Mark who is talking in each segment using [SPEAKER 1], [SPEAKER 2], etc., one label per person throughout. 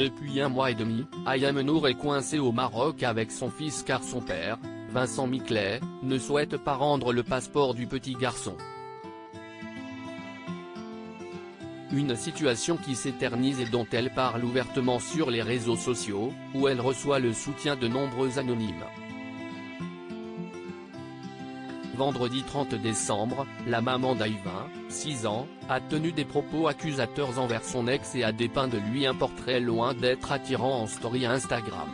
[SPEAKER 1] Depuis 1 mois et demi, Ayem Nour est coincé au Maroc avec son fils car son père, Vincent Miclet, ne souhaite pas rendre le passeport du petit garçon. Une situation qui s'éternise et dont elle parle ouvertement sur les réseaux sociaux, où elle reçoit le soutien de nombreux anonymes. Vendredi 30 décembre, la maman d'Ayvin, 6 ans, a tenu des propos accusateurs envers son ex et a dépeint de lui un portrait loin d'être attirant en story Instagram.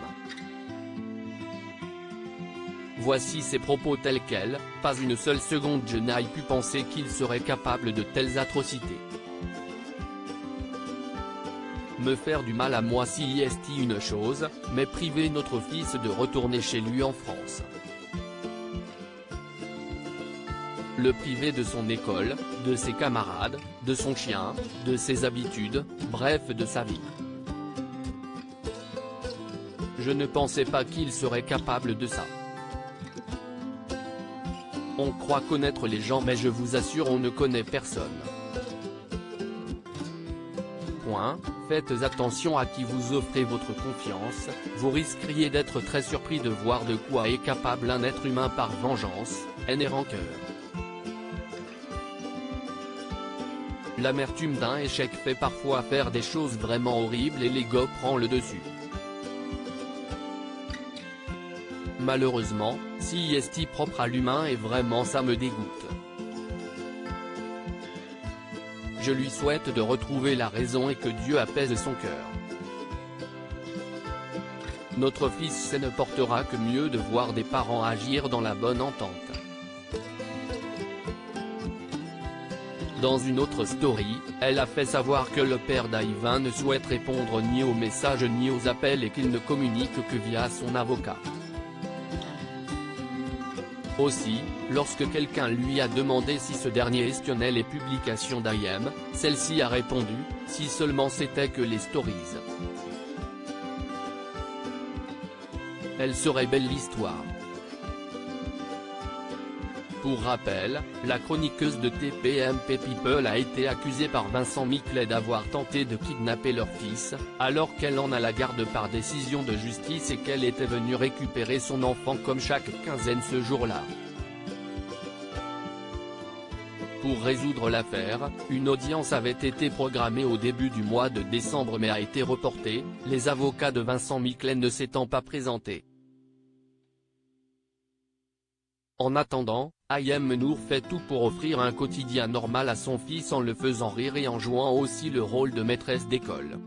[SPEAKER 1] Voici ses propos tels quels: pas une seule seconde je n'ai pu penser qu'il serait capable de telles atrocités. Me faire du mal à moi si est une chose, mais priver notre fils de retourner chez lui en France. Le priver de son école, de ses camarades, de son chien, de ses habitudes, bref de sa vie. Je ne pensais pas qu'il serait capable de ça. On croit connaître les gens mais je vous assure on ne connaît personne. Faites attention à qui vous offrez votre confiance, vous risqueriez d'être très surpris de voir de quoi est capable un être humain par vengeance, haine et rancœur. L'amertume d'un échec fait parfois faire des choses vraiment horribles et l'ego prend le dessus. Malheureusement, si est propre à l'humain et vraiment ça me dégoûte. Je lui souhaite de retrouver la raison et que Dieu apaise son cœur. Notre fils ne portera que mieux de voir des parents agir dans la bonne entente. Dans une autre story, elle a fait savoir que le père d'Ayvin ne souhaite répondre ni aux messages ni aux appels et qu'il ne communique que via son avocat. Aussi, lorsque quelqu'un lui a demandé si ce dernier espionnait les publications d'Ayem, celle-ci a répondu, si seulement c'était que les stories. Elle serait belle l'histoire. Pour rappel, la chroniqueuse de TPMP People a été accusée par Vincent Miclet d'avoir tenté de kidnapper leur fils, alors qu'elle en a la garde par décision de justice et qu'elle était venue récupérer son enfant comme chaque quinzaine ce jour-là. Pour résoudre l'affaire, une audience avait été programmée au début du mois de décembre mais a été reportée, les avocats de Vincent Miclet ne s'étant pas présentés. En attendant, Ayem Nour fait tout pour offrir un quotidien normal à son fils en le faisant rire et en jouant aussi le rôle de maîtresse d'école.